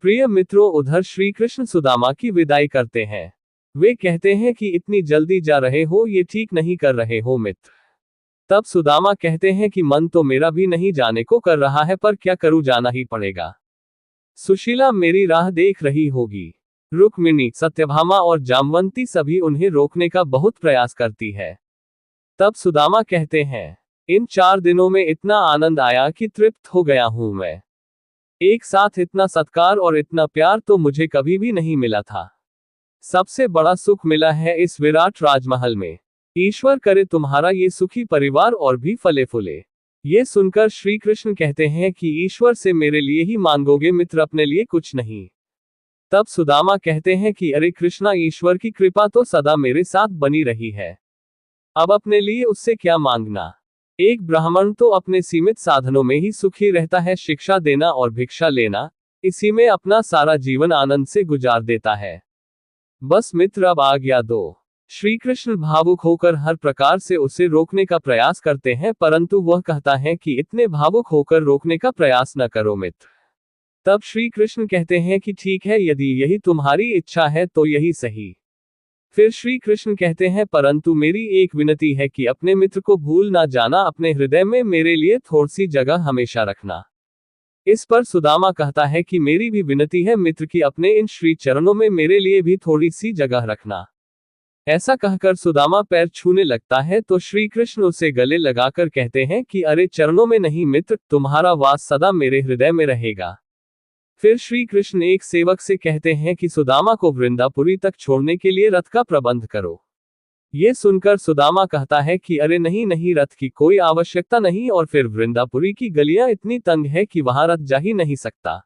प्रिय मित्रों, उधर श्री कृष्ण सुदामा की विदाई करते हैं। वे कहते हैं कि इतनी जल्दी जा रहे हो, ये ठीक नहीं कर रहे हो मित्र। तब सुदामा कहते हैं कि मन तो मेरा भी नहीं जाने को कर रहा है, पर क्या करूं, जाना ही पड़ेगा। सुशीला मेरी राह देख रही होगी। रुक्मिणी, सत्यभामा और जामवंती सभी उन्हें रोकने का बहुत प्रयास करती है। तब सुदामा कहते हैं, इन 4 दिनों में इतना आनंद आया कि तृप्त हो गया हूं मैं। एक साथ इतना सत्कार और इतना प्यार तो मुझे कभी भी नहीं मिला था। सबसे बड़ा सुख मिला है इस विराट राजमहल में। ईश्वर करे तुम्हारा ये सुखी परिवार और भी फले फूले। ये सुनकर श्री कृष्ण कहते हैं कि ईश्वर से मेरे लिए ही मांगोगे मित्र, अपने लिए कुछ नहीं। तब सुदामा कहते हैं कि अरे कृष्णा, ईश्वर की कृपा तो सदा मेरे साथ बनी रही है, अब अपने लिए उससे क्या मांगना। एक ब्राह्मण तो अपने सीमित साधनों में ही सुखी रहता है, शिक्षा देना और भिक्षा लेना, इसी में अपना सारा जीवन आनंद से गुजार देता है। बस मित्र, अब आज्ञा दो। श्री कृष्ण भावुक होकर हर प्रकार से उसे रोकने का प्रयास करते हैं, परंतु वह कहता है कि इतने भावुक होकर रोकने का प्रयास न करो मित्र। तब श्री कृष्ण कहते हैं कि ठीक है, यदि यही तुम्हारी इच्छा है तो यही सही। फिर श्री कृष्ण कहते हैं, परंतु मेरी एक विनती है कि अपने मित्र को भूल ना जाना, अपने हृदय में मेरे लिए थोड़ी सी जगह हमेशा रखना। इस पर सुदामा कहता है कि मेरी भी विनती है मित्र की, अपने इन श्री चरणों में मेरे लिए भी थोड़ी सी जगह रखना। ऐसा कहकर सुदामा पैर छूने लगता है तो श्री कृष्ण उसे गले लगाकर कहते हैं कि अरे चरणों में नहीं मित्र, तुम्हारा वास सदा मेरे हृदय में रहेगा। फिर श्री कृष्ण एक सेवक से कहते हैं कि सुदामा को वृंदापुरी तक छोड़ने के लिए रथ का प्रबंध करो। ये सुनकर सुदामा कहता है कि अरे नहीं नहीं, रथ की कोई आवश्यकता नहीं, और फिर वृंदापुरी की गलियां इतनी तंग है कि वहां रथ जा ही नहीं सकता।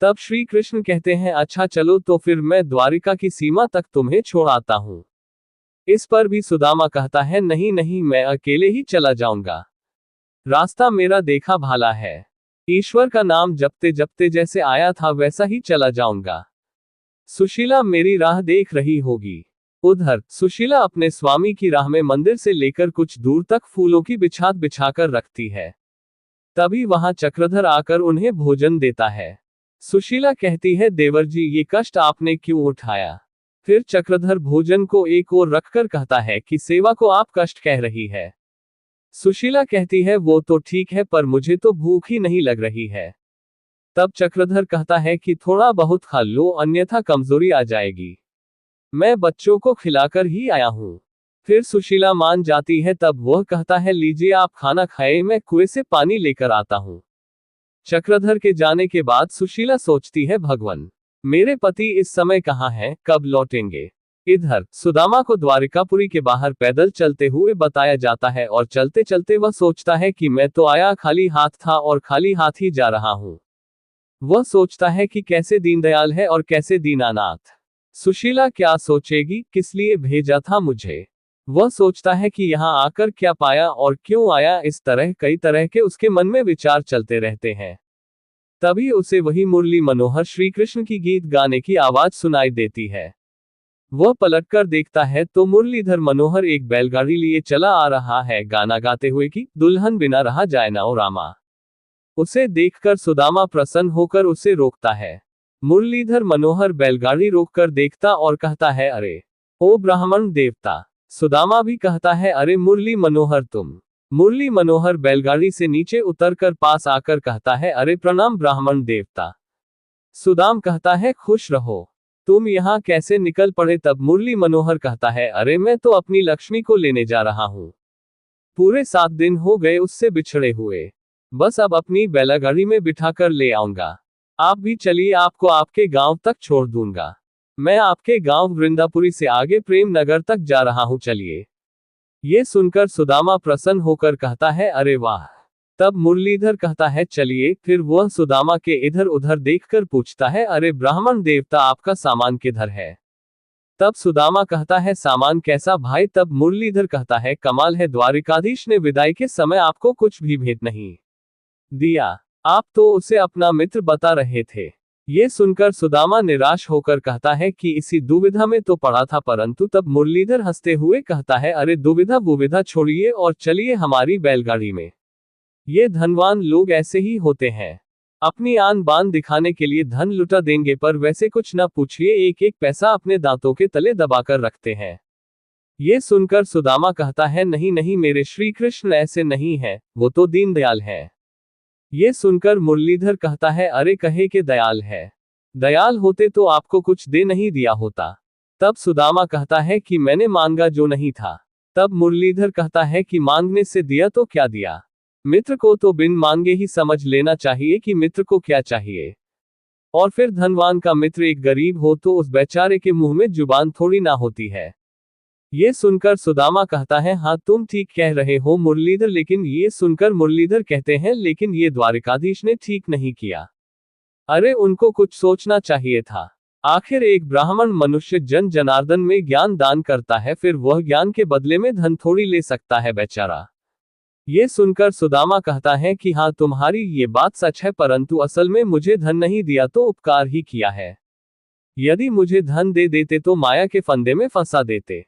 तब श्री कृष्ण कहते हैं, अच्छा चलो, तो फिर मैं द्वारिका की सीमा तक तुम्हें छोड़ आता हूं। इस पर भी सुदामा कहता है, नहीं नहीं, मैं अकेले ही चला जाऊंगा, रास्ता मेरा देखा भाला है, ईश्वर का नाम जपते जपते जैसे आया था वैसा ही चला जाऊंगा। सुशीला मेरी राह देख रही होगी। उधर सुशीला अपने स्वामी की राह में मंदिर से लेकर कुछ दूर तक फूलों की बिछात बिछाकर रखती है। तभी वहां चक्रधर आकर उन्हें भोजन देता है। सुशीला कहती है, देवर जी, ये कष्ट आपने क्यों उठाया। फिर चक्रधर भोजन को एक ओर रखकर कहता है कि सेवा को आप कष्ट कह रही है। सुशीला कहती है, वो तो ठीक है, पर मुझे तो भूख ही नहीं लग रही है। तब चक्रधर कहता है कि थोड़ा बहुत खा लो, अन्यथा कमजोरी आ जाएगी, मैं बच्चों को खिलाकर ही आया हूं। फिर सुशीला मान जाती है। तब वह कहता है, लीजिए आप खाना खाएं, मैं कुएं से पानी लेकर आता हूं। चक्रधर के जाने के बाद सुशीला सोचती है, भगवान, मेरे पति इस समय कहाँ हैं, कब लौटेंगे। इधर सुदामा को द्वारिकापुरी के बाहर पैदल चलते हुए बताया जाता है, और चलते चलते वह सोचता है कि मैं तो आया खाली हाथ था और खाली हाथ ही जा रहा हूं। वह सोचता है कि कैसे दीनदयाल है और कैसे दीनानाथ। सुशीला क्या सोचेगी, किस लिए भेजा था मुझे। वह सोचता है कि यहाँ आकर क्या पाया और क्यों आया। इस तरह कई तरह के उसके मन में विचार चलते रहते हैं। तभी उसे वही मुरली मनोहर श्री कृष्ण की गीत गाने की आवाज सुनाई देती है। वह पलटकर देखता है तो मुरलीधर मनोहर एक बैलगाड़ी लिए चला आ रहा है, गाना गाते हुए कि दुल्हन बिना रहा जाए ना ओ रामा। उसे देखकर सुदामा प्रसन्न होकर उसे रोकता है। मुरलीधर मनोहर बैलगाड़ी रोककर देखता और कहता है, अरे ओ ब्राह्मण देवता। सुदामा भी कहता है, अरे मुरली मनोहर तुम। मुरली मनोहर बैलगाड़ी से नीचे उतरकर पास आकर कहता है, अरे प्रणाम ब्राह्मण देवता। सुदाम कहता है, खुश रहो, तुम यहाँ कैसे निकल पड़े। तब मुरली मनोहर कहता है, अरे मैं तो अपनी लक्ष्मी को लेने जा रहा हूँ, पूरे 7 दिन हो गए उससे बिछड़े हुए, बस अब अपनी बैलगाड़ी में बिठाकर ले आऊंगा। आप भी चलिए, आपको आपके गांव तक छोड़ दूंगा। मैं आपके गांव वृंदापुरी से आगे प्रेम नगर तक जा रहा हूं, चलिए। ये सुनकर सुदामा प्रसन्न होकर कहता है, अरे वाह। तब मुरलीधर कहता है, चलिए। फिर वह सुदामा के इधर उधर देखकर पूछता है, अरे ब्राह्मण देवता, आपका सामान किधर है। तब सुदामा कहता है, सामान कैसा भाई। तब मुरलीधर कहता है, कमाल है, द्वारिकाधीश ने विदाई के समय आपको कुछ भी भेंट नहीं दिया, आप तो उसे अपना मित्र बता रहे थे। ये सुनकर सुदामा निराश होकर कहता है कि इसी दुविधा में तो पड़ा था। परंतु तब मुरलीधर हंसते हुए कहता है, अरे दुविधा बुविधा छोड़िए और चलिए हमारी बैलगाड़ी में। ये धनवान लोग ऐसे ही होते हैं, अपनी आन बान दिखाने के लिए धन लुटा देंगे, पर वैसे कुछ न पूछिए एक एक पैसा अपने दांतों के तले दबाकर रखते हैं। ये सुनकर सुदामा कहता है, नहीं नहीं मेरे श्री कृष्ण ऐसे नहीं है, वो तो दीनदयाल है। ये सुनकर मुरलीधर कहता है, अरे कहे के दयाल है, दयाल होते तो आपको कुछ दे नहीं दिया होता। तब सुदामा कहता है कि मैंने मांगा जो नहीं था। तब मुरलीधर कहता है कि मांगने से दिया तो क्या दिया, मित्र को तो बिन मांगे ही समझ लेना चाहिए कि मित्र को क्या चाहिए। और फिर धनवान का मित्र एक गरीब हो तो उस बेचारे के मुंह में जुबान थोड़ी ना होती है। ये सुनकर सुदामा कहता है, हाँ तुम ठीक कह रहे हो मुरलीधर। लेकिन ये सुनकर मुरलीधर कहते हैं, लेकिन ये द्वारिकाधीश ने ठीक नहीं किया। अरे उनको कुछ सोचना चाहिए था। आखिर एक ब्राह्मण मनुष्य जन जनार्दन में ज्ञान दान करता है, फिर वह ज्ञान के बदले में धन थोड़ी ले सकता है बेचारा। ये सुनकर सुदामा कहता है कि हाँ तुम्हारी ये बात सच है, परंतु असल में मुझे धन नहीं दिया तो उपकार ही किया है। यदि मुझे धन दे देते तो माया के फंदे में फंसा देते।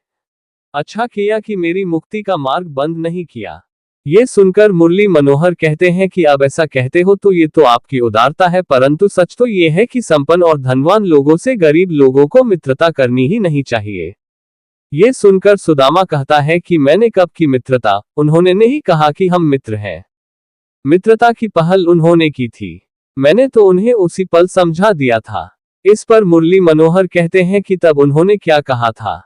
अच्छा किया कि मेरी मुक्ति का मार्ग बंद नहीं किया। ये सुनकर मुरली मनोहर कहते हैं कि अब ऐसा कहते हो तो ये तो आपकी उदारता है, परंतु सच तो ये है कि संपन्न और धनवान लोगों से गरीब लोगों को मित्रता करनी ही नहीं चाहिए। ये सुनकर सुदामा कहता है कि मैंने कब की मित्रता, उन्होंने नहीं कहा कि हम मित्र हैं। मित्रता की पहल उन्होंने की थी, मैंने तो उन्हें उसी पल समझा दिया था। इस पर मुरली मनोहर कहते हैं कि तब उन्होंने क्या कहा था।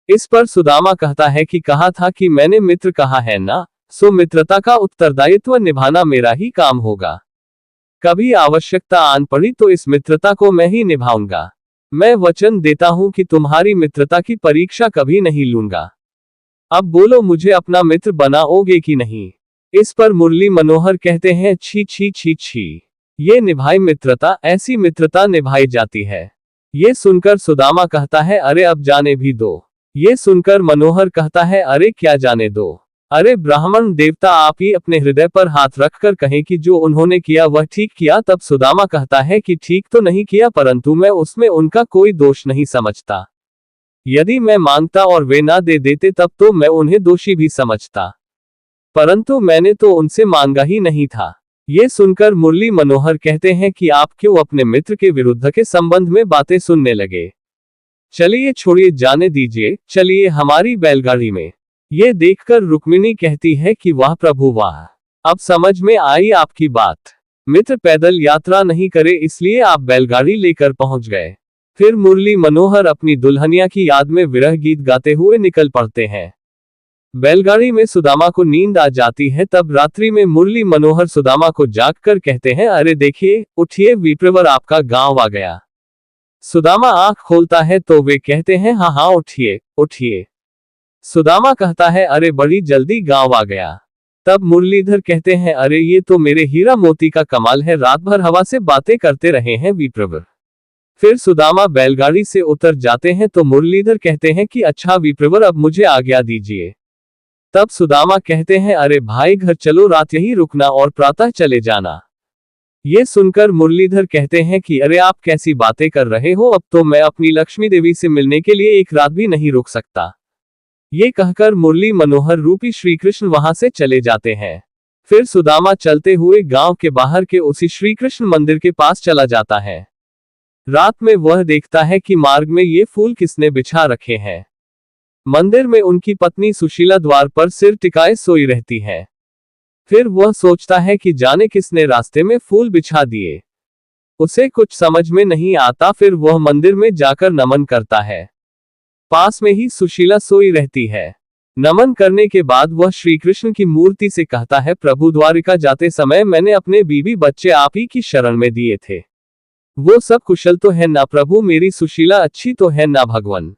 इस पर सुदामा कहता है कि कहा था कि मैंने मित्र कहा है ना, सो मित्रता का उत्तरदायित्व निभाना मेरा ही काम होगा। कभी आवश्यकता आन पड़ी तो इस मित्रता को मैं ही निभाऊंगा। मैं वचन देता हूं कि तुम्हारी मित्रता की परीक्षा कभी नहीं लूंगा। अब बोलो मुझे अपना मित्र बनाओगे कि नहीं। इस पर मुरली मनोहर कहते हैं, छी छी छी छी, ये निभाई मित्रता, ऐसी मित्रता निभाई जाती है। ये सुनकर सुदामा कहता है, अरे अब जाने भी दो। ये सुनकर मनोहर कहता है, अरे क्या जाने दो, अरे ब्राह्मण देवता आप ही अपने हृदय पर हाथ रखकर कहें कि जो उन्होंने किया वह ठीक किया। तब सुदामा कहता है कि ठीक तो नहीं किया, परंतु मैं उसमें उनका कोई दोष नहीं समझता। यदि मैं मांगता और वे ना दे देते तब तो मैं उन्हें दोषी भी समझता, परंतु मैंने तो उनसे मांगा ही नहीं था। ये सुनकर मुरली मनोहर कहते हैं कि आप क्यों अपने मित्र के विरुद्ध के संबंध में बातें सुनने लगे। चलिए छोड़िए, जाने दीजिए, चलिए हमारी बैलगाड़ी में। ये देखकर रुक्मिणी कहती है कि वाह प्रभु वाह, अब समझ में आई आपकी बात। मित्र पैदल यात्रा नहीं करे इसलिए आप बैलगाड़ी लेकर पहुंच गए। फिर मुरली मनोहर अपनी दुल्हनिया की याद में विरह गीत गाते हुए निकल पड़ते हैं। बैलगाड़ी में सुदामा को नींद आ जाती है। तब रात्रि में मुरली मनोहर सुदामा को जागकर कहते हैं, अरे देखिए, उठिए विप्रवर आपका गांव आ गया। सुदामा आंख खोलता है तो वे कहते हैं, हाँ हाँ उठिए उठिए। सुदामा कहता है, अरे बड़ी जल्दी गांव आ गया। तब मुरलीधर कहते हैं, अरे ये तो मेरे हीरा मोती का कमाल है, रात भर हवा से बातें करते रहे हैं विप्रवर। फिर सुदामा बैलगाड़ी से उतर जाते हैं तो मुरलीधर कहते हैं कि अच्छा विप्रवर अब मुझे आज्ञा दीजिए। तब सुदामा कहते हैं, अरे भाई घर चलो, रात यहीं रुकना और प्रातः चले जाना। ये सुनकर मुरलीधर कहते हैं कि अरे आप कैसी बातें कर रहे हो, अब तो मैं अपनी लक्ष्मी देवी से मिलने के लिए एक रात भी नहीं रुक सकता। ये कहकर मुरली मनोहर रूपी श्री कृष्ण वहां से चले जाते हैं। फिर सुदामा चलते हुए गांव के बाहर के उसी श्री कृष्ण मंदिर के पास चला जाता है। रात में वह देखता है कि मार्ग में ये फूल किसने बिछा रखे हैं। मंदिर में उनकी पत्नी सुशीला द्वार पर सिर टिकाए सोई रहती है। फिर वह सोचता है कि जाने किसने रास्ते में फूल बिछा दिए। उसे कुछ समझ में नहीं आता। फिर वह मंदिर में जाकर नमन करता है। पास में ही सुशीला सोई रहती है। नमन करने के बाद वह श्री कृष्ण की मूर्ति से कहता है, प्रभु द्वारिका जाते समय मैंने अपने बीवी बच्चे आप ही की शरण में दिए थे। वो सब कुशल तो है ना प्रभु, मेरी सुशीला अच्छी तो है ना भगवान।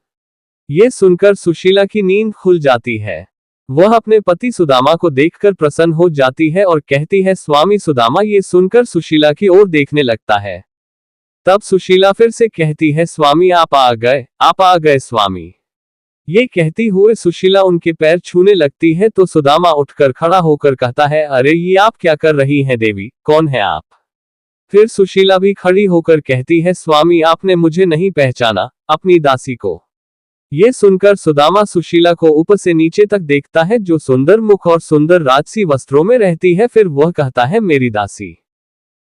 ये सुनकर सुशीला की नींद खुल जाती है। वह अपने पति सुदामा को देखकर प्रसन्न हो जाती है और कहती है, स्वामी सुदामा। ये सुनकर सुशीला की ओर देखने लगता है। तब सुशीला फिर से कहती है, स्वामी आप आ गए स्वामी। ये कहती हुए सुशीला उनके पैर छूने लगती है तो सुदामा उठकर खड़ा होकर कहता है, अरे ये आप क्या कर रही हैं देवी, कौन है आप। फिर सुशीला भी खड़ी होकर कहती है, स्वामी आपने मुझे नहीं पहचाना, अपनी दासी को। ये सुनकर सुदामा सुशीला को ऊपर से नीचे तक देखता है, जो सुंदर मुख और सुंदर राजसी वस्त्रों में रहती है। फिर वह कहता है, मेरी दासी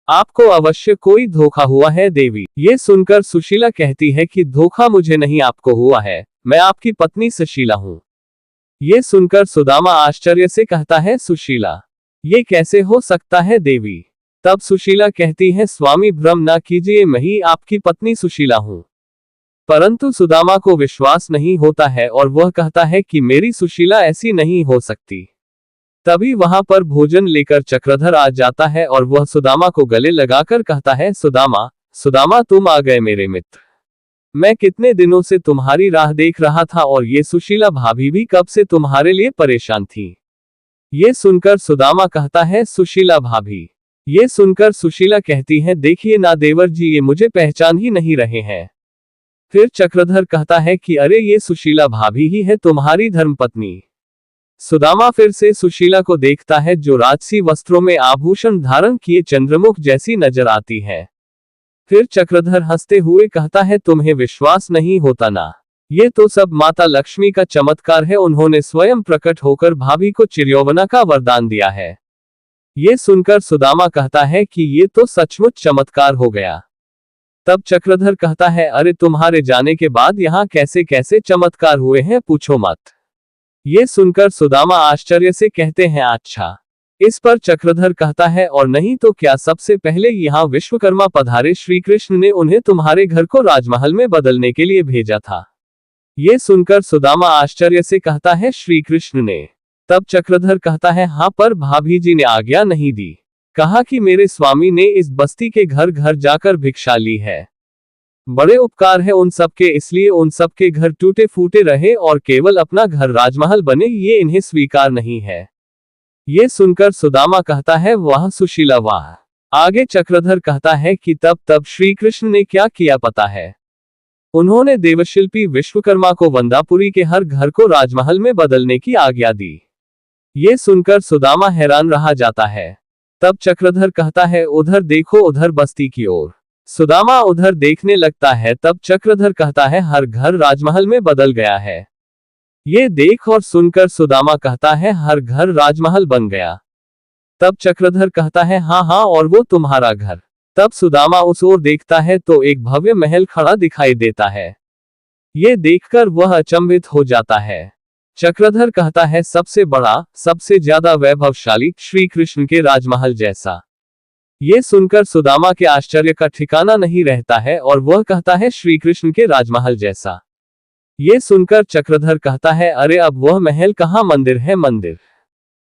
आपको अवश्य कोई धोखा हुआ है देवी। ये सुनकर सुशीला कहती है कि धोखा मुझे नहीं, आपको हुआ है, मैं आपकी पत्नी सुशीला हूँ। ये सुनकर सुदामा आश्चर्य से कहता है, सुशीला, ये कैसे हो सकता है देवी? तब सुशीला कहती है, स्वामी भ्रम ना कीजिए, मैं ही आपकी पत्नी सुशीला हूँ। परंतु सुदामा को विश्वास नहीं होता है और वह कहता है कि मेरी सुशीला ऐसी नहीं हो सकती। तभी वहां पर भोजन लेकर चक्रधर आ जाता है और वह सुदामा को गले लगाकर कहता है, सुदामा, सुदामा तुम आ गए मेरे मित्र। मैं कितने दिनों से तुम्हारी राह देख रहा था और ये सुशीला भाभी भी कब से तुम्हारे लिए परेशान थी। ये सुनकर सुदामा कहता है, सुशीला भाभी। ये सुनकर सुशीला कहती है, देखिए ना देवर जी, ये मुझे पहचान ही नहीं रहे हैं। फिर चक्रधर कहता है कि अरे ये सुशीला भाभी ही है, तुम्हारी धर्मपत्नी। सुदामा फिर से सुशीला को देखता है, जो राजसी वस्त्रों में आभूषण धारण किए चंद्रमुख जैसी नजर आती है। फिर चक्रधर हंसते हुए कहता है, तुम्हें विश्वास नहीं होता ना? ये तो सब माता लक्ष्मी का चमत्कार है, उन्होंने स्वयं प्रकट होकर भाभी को चिरयौवना का वरदान दिया है। ये सुनकर सुदामा कहता है कि ये तो सचमुच चमत्कार हो गया। तब चक्रधर कहता है, अरे तुम्हारे जाने के बाद यहाँ कैसे कैसे चमत्कार हुए हैं, पूछो मत। ये सुनकर सुदामा आश्चर्य से कहते हैं, अच्छा। इस पर चक्रधर कहता है, और नहीं तो क्या, सबसे पहले यहाँ विश्वकर्मा पधारे श्री कृष्ण ने उन्हें तुम्हारे घर को राजमहल में बदलने के लिए भेजा था। ये सुनकर सुदामा आश्चर्य से कहता है, श्री कृष्ण ने? तब चक्रधर कहता है, हाँ, पर भाभी जी ने आज्ञा नहीं दी, कहा कि मेरे स्वामी ने इस बस्ती के घर घर जाकर भिक्षा ली है। बड़े उपकार है उन सबके, इसलिए उन सबके घर टूटे फूटे रहे और केवल अपना घर राजमहल बने, ये इन्हें स्वीकार नहीं है। ये सुनकर सुदामा कहता है, वाह सुशीला वाह। आगे चक्रधर कहता है कि तब श्री कृष्ण ने क्या किया पता है? उन्होंने देवशिल्पी विश्वकर्मा को वंदापुरी के हर घर को राजमहल में बदलने की आज्ञा दी। ये सुनकर सुदामा हैरान रह जाता है। तब चक्रधर कहता है, उधर देखो, उधर बस्ती की ओर। सुदामा उधर देखने लगता है। तब चक्रधर कहता है, हर घर राजमहल में बदल गया है। ये देख और सुनकर सुदामा कहता है, हर घर राजमहल बन गया। तब चक्रधर कहता है, हाँ हाँ, और वो तुम्हारा घर? तब सुदामा उस ओर देखता है तो एक भव्य महल खड़ा दिखाई देता है। ये देखकर वह अचंभित हो जाता है। चक्रधर कहता है, सबसे बड़ा, सबसे ज्यादा वैभवशाली, श्री कृष्ण के राजमहल जैसा। ये सुनकर सुदामा के आश्चर्य का ठिकाना नहीं रहता है और वह कहता है, श्री कृष्ण के राजमहल जैसा। ये सुनकर चक्रधर कहता है, अरे अब वह महल कहाँ, मंदिर है, मंदिर।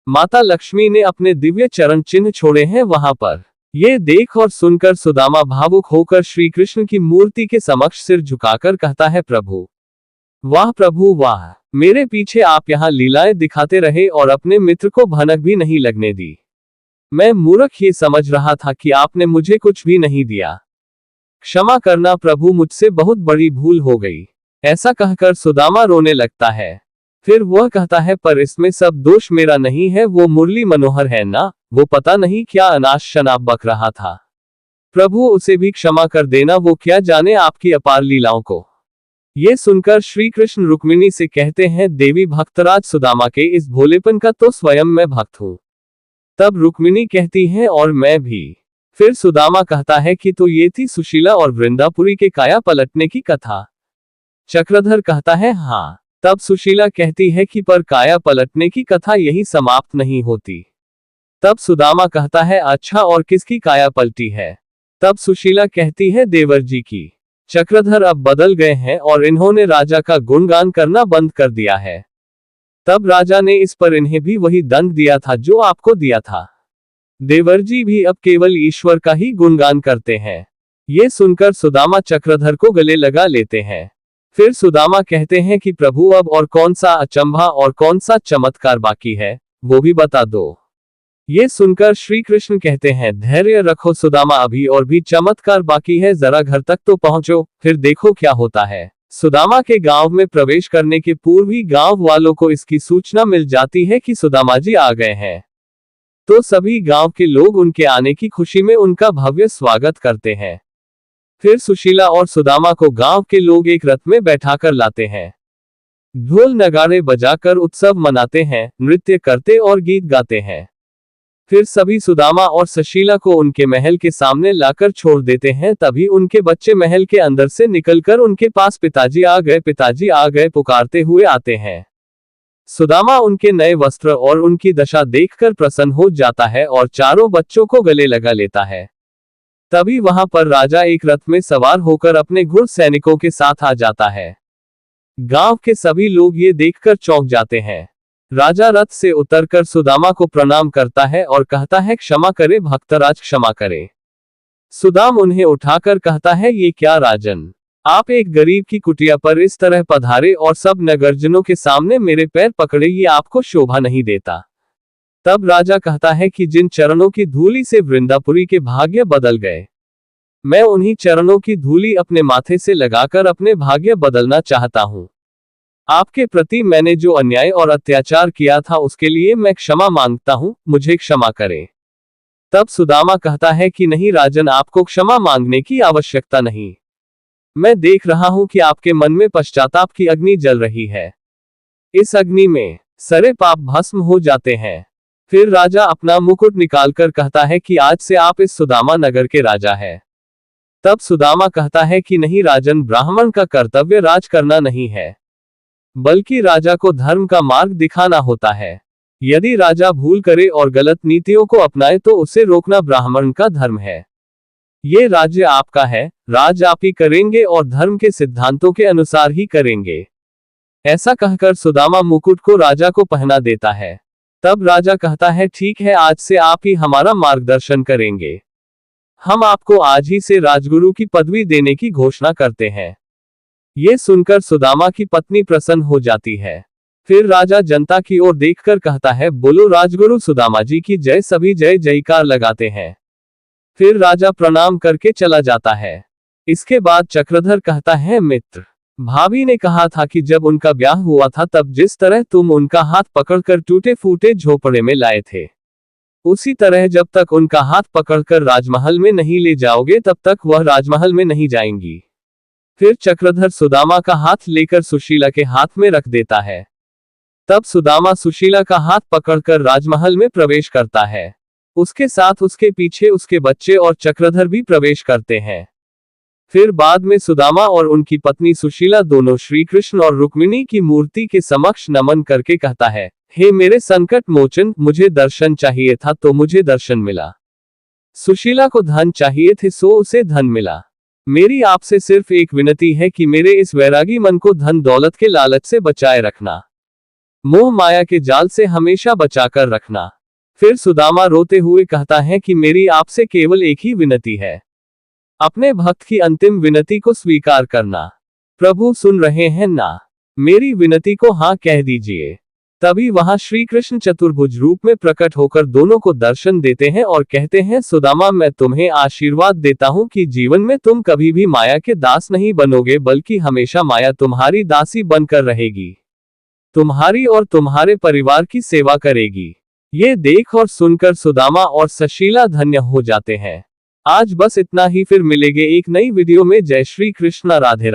माता लक्ष्मी ने अपने दिव्य चरण चिन्ह छोड़े हैं वहां पर। ये देख और सुनकर सुदामा भावुक होकर श्री कृष्ण की मूर्ति के समक्ष सिर झुकाकर कहता है, प्रभु वाह, प्रभु वाह, मेरे पीछे आप यहाँ लीलाएं दिखाते रहे और अपने मित्र को भनक भी नहीं लगने दी। मैं मूर्ख ये समझ रहा था कि आपने मुझे कुछ भी नहीं दिया। क्षमा करना प्रभु, मुझसे बहुत बड़ी भूल हो गई। ऐसा कहकर सुदामा रोने लगता है। फिर वह कहता है, पर इसमें सब दोष मेरा नहीं है, वो मुरली मनोहर है ना, वो पता नहीं क्या अनाश शनाब बक रहा था। प्रभु उसे भी क्षमा कर देना, वो क्या जाने आपकी अपार लीलाओं को। ये सुनकर श्री कृष्ण रुक्मिणी से कहते हैं, देवी, भक्तराज सुदामा के इस भोलेपन का तो स्वयं मैं भक्त हूँ। तब रुक्मिणी कहती है, और मैं भी। फिर सुदामा कहता है कि तो ये थी सुशीला और वृंदापुरी के काया पलटने की कथा। चक्रधर कहता है, हाँ। तब सुशीला कहती है कि पर काया पलटने की कथा यही समाप्त नहीं होती। तब सुदामा कहता है, अच्छा, और किसकी काया पलटी है? तब सुशीला कहती है, देवर जी की। चक्रधर अब बदल गए हैं और इन्होंने राजा का गुणगान करना बंद कर दिया है। तब राजा ने इस पर इन्हें भी वही दंड दिया था जो आपको दिया था। देवर जी भी अब केवल ईश्वर का ही गुणगान करते हैं। ये सुनकर सुदामा चक्रधर को गले लगा लेते हैं। फिर सुदामा कहते हैं कि प्रभु, अब और कौन सा अचंभा और कौन सा चमत्कार बाकी है, वो भी बता दो। ये सुनकर श्री कृष्ण कहते हैं, धैर्य रखो सुदामा, अभी और भी चमत्कार बाकी है, जरा घर तक तो पहुंचो, फिर देखो क्या होता है। सुदामा के गांव में प्रवेश करने के पूर्व ही गांव वालों को इसकी सूचना मिल जाती है कि सुदामा जी आ गए हैं। तो सभी गांव के लोग उनके आने की खुशी में उनका भव्य स्वागत करते हैं। फिर सुशीला और सुदामा को गांव के लोग एक रथ में बैठाकर लाते हैं। ढोल नगाड़े बजाकर उत्सव मनाते हैं, नृत्य करते और गीत गाते हैं। फिर सभी सुदामा और सुशीला को उनके महल के सामने लाकर छोड़ देते हैं। तभी उनके बच्चे महल के अंदर से निकलकर उनके पास पिताजी आ गए पुकारते हुए आते हैं। सुदामा उनके नए वस्त्र और उनकी दशा देखकर प्रसन्न हो जाता है और चारों बच्चों को गले लगा लेता है। तभी वहां पर राजा एक रथ में सवार होकर अपने घुड़ सैनिकों के साथ आ जाता है। गांव के सभी लोग ये देखकर चौंक जाते हैं। राजा रथ से उतरकर सुदामा को प्रणाम करता है और कहता है, क्षमा करे भक्तराज, क्षमा करे। सुदाम उन्हें उठाकर कहता है, ये क्या राजन, आप एक गरीब की कुटिया पर इस तरह पधारे और सब नगरजनों के सामने मेरे पैर पकड़े, ये आपको शोभा नहीं देता। तब राजा कहता है कि जिन चरणों की धूली से वृंदापुरी के भाग्य बदल गए, मैं उन्हीं चरणों की धूली अपने माथे से लगाकर अपने भाग्य बदलना चाहता हूं। आपके प्रति मैंने जो अन्याय और अत्याचार किया था उसके लिए मैं क्षमा मांगता हूं, मुझे क्षमा करें। तब सुदामा कहता है कि नहीं राजन, आपको क्षमा मांगने की आवश्यकता नहीं। मैं देख रहा हूं कि आपके मन में पश्चाताप की अग्नि जल रही है। इस अग्नि में सारे पाप भस्म हो जाते हैं। फिर राजा अपना मुकुट निकालकर कहता है कि आज से आप इस सुदामा नगर के राजा हैं। तब सुदामा कहता है कि नहीं राजन, ब्राह्मण का कर्तव्य राज करना नहीं है, बल्कि राजा को धर्म का मार्ग दिखाना होता है। यदि राजा भूल करे और गलत नीतियों को अपनाए तो उसे रोकना ब्राह्मण का धर्म है। ये राज्य आपका है, राज आप ही करेंगे और धर्म के सिद्धांतों के अनुसार ही करेंगे। ऐसा कहकर सुदामा मुकुट को राजा को पहना देता है। तब राजा कहता है, ठीक है, आज से आप ही हमारा मार्गदर्शन करेंगे। हम आपको आज ही से राजगुरु की पदवी देने की घोषणा करते हैं। ये सुनकर सुदामा की पत्नी प्रसन्न हो जाती है। फिर राजा जनता की ओर देखकर कहता है, बोलो राजगुरु सुदामा जी की जय। सभी जय जयकार लगाते हैं। फिर राजा प्रणाम करके चला जाता है। इसके बाद चक्रधर कहता है, मित्र, भाभी ने कहा था कि जब उनका ब्याह हुआ था तब जिस तरह तुम उनका हाथ पकड़कर टूटे फूटे झोपड़े में लाए थे, उसी तरह जब तक उनका हाथ पकड़कर राजमहल में नहीं ले जाओगे तब तक वह राजमहल में नहीं जाएंगी। फिर चक्रधर सुदामा का हाथ लेकर सुशीला के हाथ में रख देता है। तब सुदामा सुशीला का हाथ पकड़कर राजमहल में प्रवेश करता है। उसके साथ उसके पीछे उसके बच्चे और चक्रधर भी प्रवेश करते हैं। फिर बाद में सुदामा और उनकी पत्नी सुशीला दोनों श्री कृष्ण और रुक्मिणी की मूर्ति के समक्ष नमन करके कहता है, हे मेरे संकट मोचन, मुझे दर्शन चाहिए था तो मुझे दर्शन मिला। सुशीला को धन चाहिए थे सो उसे धन मिला। मेरी आपसे सिर्फ एक विनती है कि मेरे इस वैरागी मन को धन दौलत के लालच से बचाए रखना, मोह माया के जाल से हमेशा बचाकर रखना। फिर सुदामा रोते हुए कहता है कि मेरी आपसे केवल एक ही विनती है, अपने भक्त की अंतिम विनती को स्वीकार करना। प्रभु सुन रहे हैं ना? मेरी विनती को हाँ कह दीजिए। तभी वहां श्री कृष्ण चतुर्भुज रूप में प्रकट होकर दोनों को दर्शन देते हैं और कहते हैं, सुदामा, मैं तुम्हें आशीर्वाद देता हूं कि जीवन में तुम कभी भी माया के दास नहीं बनोगे, बल्कि हमेशा माया तुम्हारी दासी बनकर रहेगी, तुम्हारी और तुम्हारे परिवार की सेवा करेगी। ये देख और सुनकर सुदामा और सुशीला धन्य हो जाते हैं। आज बस इतना ही, फिर मिलेंगे एक नई वीडियो में। जय श्री कृष्ण, राधे राधे।